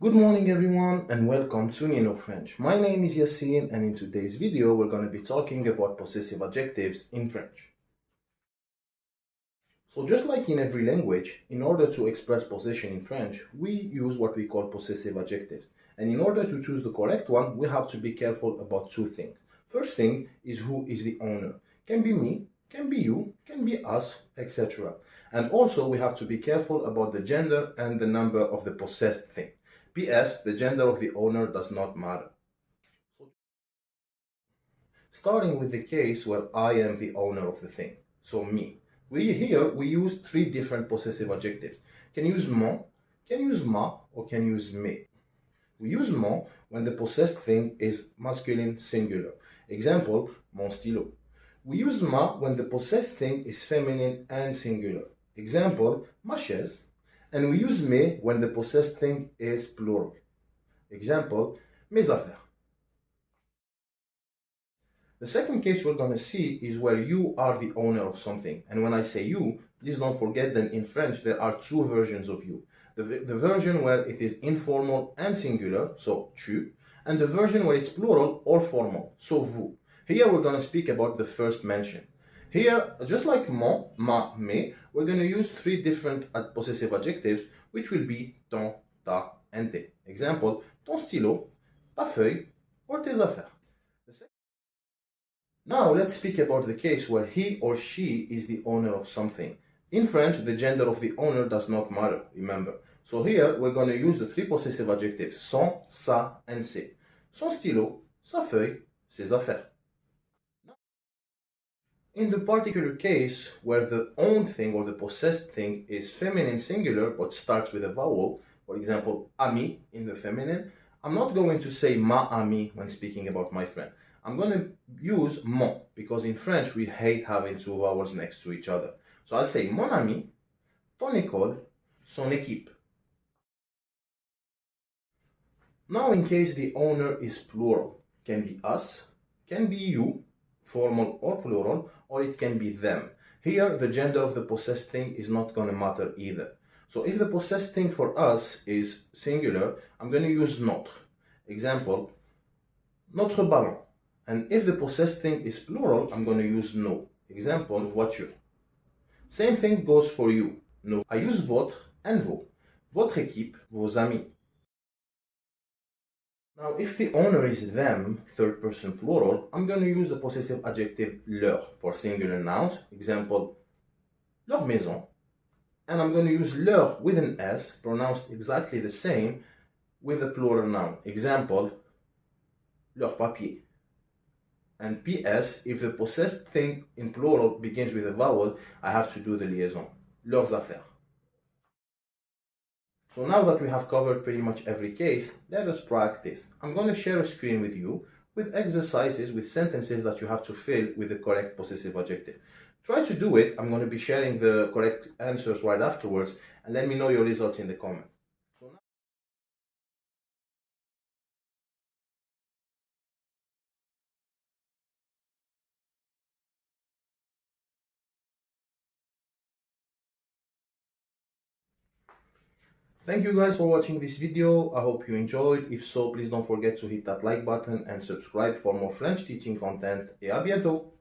Good morning everyone and welcome to Nino French. My name is Yassine and in today's video we're going to be talking about possessive adjectives in French. So just like in every language, in order to express possession in French, we use what we call possessive adjectives. And in order to choose the correct one, we have to be careful about two things. First thing is who is the owner. Can be me, can be you, can be us, etc. And also we have to be careful about the gender and the number of the possessed thing. PS, the gender of the owner does not matter. Starting with the case where I am the owner of the thing, so me. We use three different possessive adjectives. Can use mon, can use ma, or can use me. We use mon when the possessed thing is masculine singular. Example, mon stylo. We use ma when the possessed thing is feminine and singular. Example, ma chaise. And we use me when the possessed thing is plural. Example, mes affaires. The second case we're going to see is where you are the owner of something. And when I say you, please don't forget that in French there are two versions of you. The version where it is informal and singular, so tu, and the version where it's plural or formal, so vous. Here we're going to speak about the first mention. Here, just like mon, ma, me, we're going to use three different possessive adjectives, which will be ton, ta, and tes. Example, ton stylo, ta feuille, or tes affaires. Now let's speak about the case where he or she is the owner of something. In French, the gender of the owner does not matter, remember. So here, we're going to use the three possessive adjectives son, sa, and ses. Son stylo, sa feuille, ses affaires. In the particular case where the owned thing or the possessed thing is feminine singular but starts with a vowel, for example, ami in the feminine, I'm not going to say ma ami when speaking about my friend. I'm going to use mon because in French we hate having two vowels next to each other. So I'll say mon ami, ton école, son équipe. Now in case the owner is plural, can be us, can be you, formal or plural, or it can be them. Here the gender of the possessed thing is not going to matter either. So if the possessed thing for us is singular, I'm going to use notre. Example, notre ballon. And if the possessed thing is plural, I'm going to use nos. Example, voiture. Same thing goes for you. No, I use votre and vos. Votre équipe, vos amis. Now, if the owner is them, third person plural, I'm going to use the possessive adjective leur for singular nouns. Example, leur maison. And I'm going to use leur with an S, pronounced exactly the same, with a plural noun. Example, leur papier. And PS, if the possessed thing in plural begins with a vowel, I have to do the liaison. Leurs affaires. So now that we have covered pretty much every case, let us practice. I'm going to share a screen with you with exercises, with sentences that you have to fill with the correct possessive adjective. Try to do it. I'm going to be sharing the correct answers right afterwards, and let me know your results in the comments. Thank you guys for watching this video. I hope you enjoyed. If so, please don't forget to hit that like button and subscribe for more French teaching content. Et à bientôt!